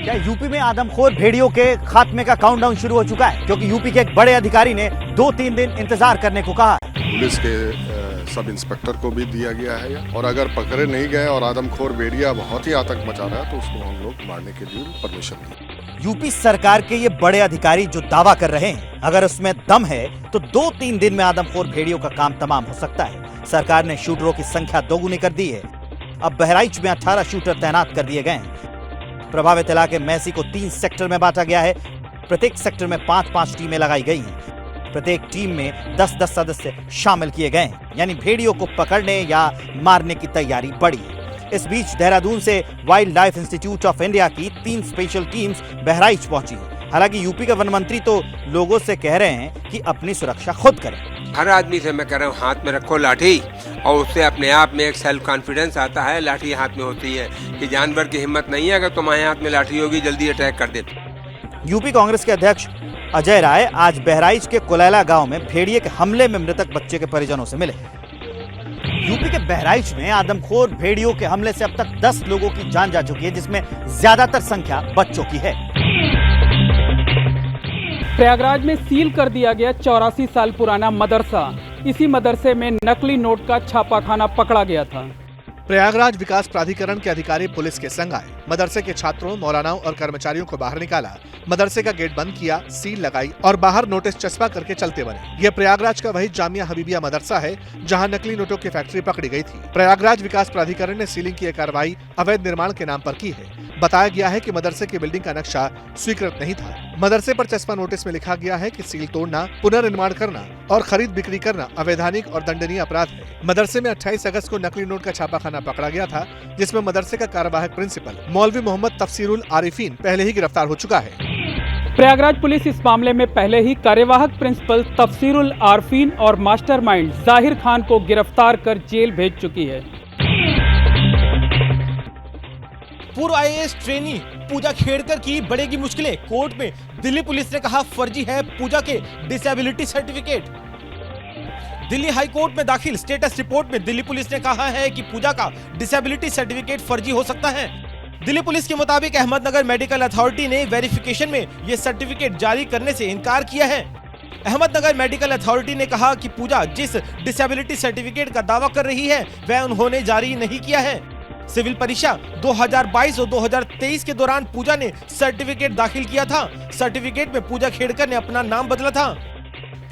क्या यूपी में आदमखोर भेड़ियों के खात्मे का काउंटडाउन शुरू हो चुका है? क्योंकि यूपी के एक बड़े अधिकारी ने 2-3 दिन इंतजार करने को कहा है। पुलिस के सब इंस्पेक्टर को भी दिया गया है और अगर पकड़े नहीं गए और आदमखोर भेड़िया बहुत ही आतंक मचा रहा है तो उसको हम लोग मारने के लिए परमिशन दी। यूपी सरकार के ये बड़े अधिकारी जो दावा कर रहे हैं, अगर उसमें दम है तो 2-3 दिन में आदमखोर भेड़ियों का काम तमाम हो सकता है। सरकार ने शूटरों की संख्या दोगुनी कर दी है। अब बहराइच में 18 शूटर तैनात कर दिए गए हैं। प्रभावित इलाके मैसी को 3 सेक्टर में बांटा गया है। प्रत्येक सेक्टर में 5-5 टीमें लगाई गई हैं। प्रत्येक टीम में 10-10 सदस्य शामिल किए गए हैं, यानी भेड़ियों को पकड़ने या मारने की तैयारी बढ़ी है। इस बीच देहरादून से wild life institute of India की 3 स्पेशल टीम्स बहराइच पहुंची है। हालांकि यूपी के वन मंत्री तो लोगों से कह रहे हैं कि अपनी सुरक्षा खुद करें। हर आदमी से मैं कह रहा हूँ, हाथ में रखो लाठी और उससे अपने आप में एक सेल्फ कॉन्फिडेंस आता है। लाठी हाथ में होती है कि जानवर की हिम्मत नहीं है, अगर तुम्हारे हाथ में लाठी होगी जल्दी अटैक कर देते। यूपी कांग्रेस के अध्यक्ष अजय राय आज बहराइच के कुलैला गांव में भेड़िए के हमले में मृतक बच्चे के परिजनों से मिले। यूपी के बहराइच में आदमखोर भेड़ियों के हमले से अब तक 10 लोगों की जान जा चुकी है, जिसमें ज्यादातर संख्या बच्चों की है। प्रयागराज में सील कर दिया गया 84 साल पुराना मदरसा। इसी मदरसे में नकली नोट का छापाखाना पकड़ा गया था। प्रयागराज विकास प्राधिकरण के अधिकारी पुलिस के संग आए। मदरसे के छात्रों, मौलानाओं और कर्मचारियों को बाहर निकाला। मदरसे का गेट बंद किया, सील लगाई और बाहर नोटिस चस्पा करके चलते बने। यह प्रयागराज का वही जामिया हबीबिया मदरसा है जहां नकली नोटों की फैक्ट्री पकड़ी गई थी। प्रयागराज विकास प्राधिकरण ने सीलिंग की यह कार्रवाई अवैध निर्माण के नाम पर की है। बताया गया है कि मदरसे की बिल्डिंग का नक्शा स्वीकृत नहीं था। मदरसे पर चस्पा नोटिस में लिखा गया है कि सील तोड़ना, पुनर्निर्माण करना और खरीद बिक्री करना अवैधानिक और दंडनीय अपराध है। मदरसे में 28 अगस्त को नकली नोट का छापाखाना पकड़ा गया था, जिसमें मदरसे का कार्यवाहक प्रिंसिपल मौलवी मोहम्मद तफसीरुल आरिफीन पहले ही गिरफ्तार हो चुका है। प्रयागराज पुलिस इस मामले में पहले ही कार्यवाहक प्रिंसिपल तफसीरुल आरिफीन और मास्टरमाइंड जाहिर खान को गिरफ्तार कर जेल भेज चुकी है। पूर्व आईएएस ट्रेनी पूजा खेड़कर की बढ़ेगी मुश्किलें। कोर्ट में दिल्ली पुलिस ने कहा फर्जी है पूजा के disability certificate. Delhi high court में दाखिल स्टेटस रिपोर्ट में दिल्ली पुलिस ने कहा है कि पूजा का डिसेबिलिटी सर्टिफिकेट फर्जी हो सकता है। दिल्ली पुलिस के मुताबिक अहमदनगर मेडिकल अथॉरिटी ने वेरिफिकेशन में यह सर्टिफिकेट जारी करने से इनकार किया है। अहमदनगर मेडिकल अथॉरिटी ने कहा कि पूजा जिस डिसेबिलिटी सर्टिफिकेट का दावा कर रही है वह उन्होंने जारी नहीं किया है। सिविल परीक्षा 2022 और 2023 के दौरान पूजा ने सर्टिफिकेट दाखिल किया था। सर्टिफिकेट में पूजा खेड़कर ने अपना नाम बदला था।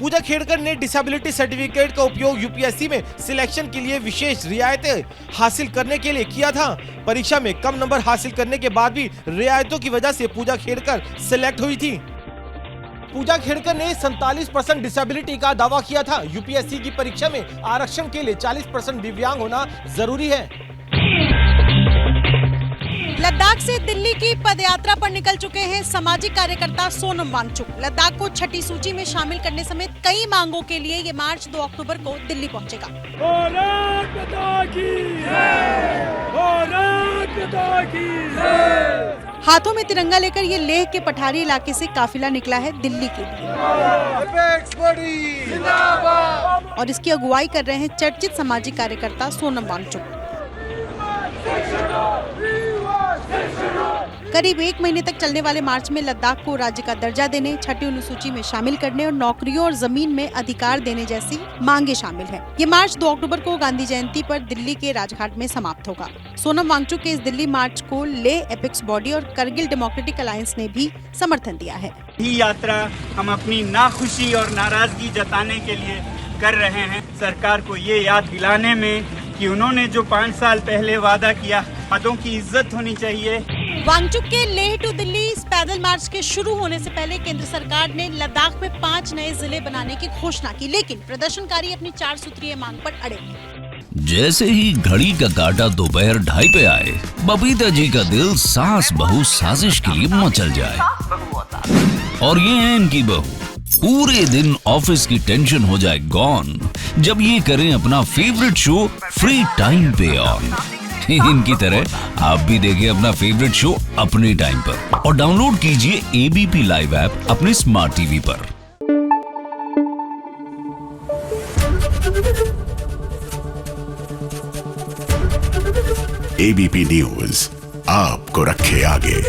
पूजा खेड़कर ने डिसेबिलिटी सर्टिफिकेट का उपयोग यूपीएससी में सिलेक्शन के लिए विशेष रियायतें हासिल करने के लिए किया था। परीक्षा में कम नंबर हासिल करने के बाद भी रियायतों की वजह से पूजा खेड़कर सिलेक्ट हुई थी। पूजा खेड़कर ने 47% डिसेबिलिटी का दावा किया था। यूपीएससी की परीक्षा में आरक्षण के लिए 40% दिव्यांग होना जरूरी है। लद्दाख से दिल्ली की पदयात्रा पर निकल चुके हैं सामाजिक कार्यकर्ता सोनम वांगचुक। लद्दाख को छठी सूची में शामिल करने समेत कई मांगों के लिए ये मार्च 2 अक्टूबर को दिल्ली पहुंचेगा। भारत माता की जय! भारत माता की जय! हाथों में तिरंगा लेकर ये लेह के पठारी इलाके से काफिला निकला है दिल्ली के लिए और इसकी अगुवाई कर रहे हैं चर्चित सामाजिक कार्यकर्ता सोनम वांगचुक। करीब 1 महीने तक चलने वाले मार्च में लद्दाख को राज्य का दर्जा देने, छठी अनुसूची में शामिल करने और नौकरियों और जमीन में अधिकार देने जैसी मांगे शामिल हैं। ये मार्च 2 अक्टूबर को गांधी जयंती पर दिल्ली के राजघाट में समाप्त होगा। सोनम वांगचुक के इस दिल्ली मार्च को लेह एपेक्स बॉडी और करगिल डेमोक्रेटिक अलायंस ने भी समर्थन दिया है। ये यात्रा हम अपनी नाखुशी और नाराजगी जताने के लिए कर रहे हैं। सरकार को ये याद दिलाने में कि उन्होंने जो 5 साल पहले वादा किया, वादों की इज्जत होनी चाहिए। वांगचुक के लेह टू दिल्ली इस पैदल मार्च के शुरू होने से पहले केंद्र सरकार ने लद्दाख में 5 नए जिले बनाने की घोषणा की, लेकिन प्रदर्शनकारी अपनी 4 सूत्रीय मांग पर अड़े। जैसे ही घड़ी का काटा दोपहर 2:30 पे आए, बबीता जी का दिल सास बहू साजिश के लिए मचल जाए। और ये है इनकी बहू, पूरे दिन ऑफिस की टेंशन हो जाए गॉन जब ये करें अपना फेवरेट शो फ्री टाइम पे ऑन। इनकी तरह आप भी देखें अपना फेवरेट शो अपने टाइम पर और डाउनलोड कीजिए एबीपी लाइव ऐप अपने स्मार्ट टीवी पर। एबीपी न्यूज आपको रखे आगे।